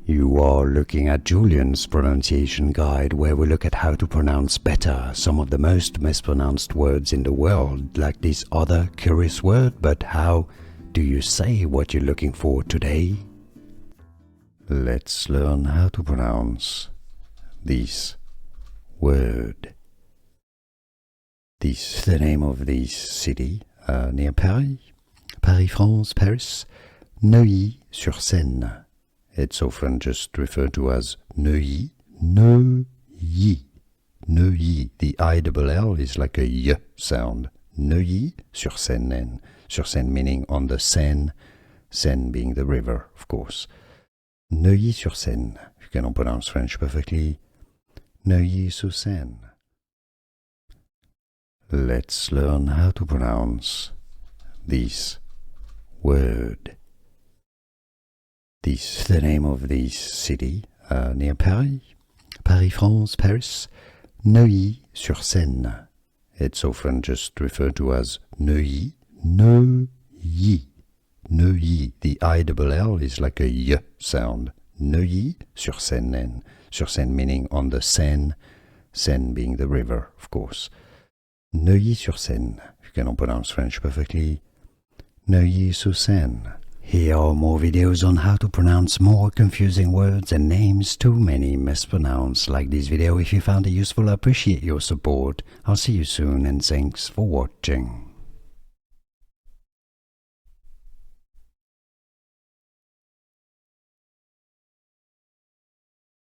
You are looking at Julian's pronunciation guide, where we look at how to pronounce better some of the most mispronounced words in the world, like this other curious word. But how do you say what you're looking for today? Let's learn how to pronounce this word. This is the name of this city near Paris, France, Paris, Neuilly-sur-Seine. It's often just referred to as Neuilly, Neuilly. The I-double-L is like a Y sound. Neuilly-sur-Seine, sur-Seine meaning on the Seine, Seine being the river, of course. Neuilly-sur-Seine, if you cannot pronounce French perfectly, Neuilly-sur-Seine. Let's learn how to pronounce this word. This is the name of this city near Paris, France, Paris, Neuilly-sur-Seine. It's often just referred to as Neuilly, The I-double-L is like a Y sound. Neuilly-sur-Seine, sur-Seine meaning on the Seine, Seine being the river, of course. Neuilly-sur-Seine, if you cannot pronounce French perfectly, Neuilly-sur-Seine. Here are more videos on how to pronounce more confusing words and names too many mispronounced. Like this video if you found it useful. I appreciate your support. I'll see you soon and thanks for watching.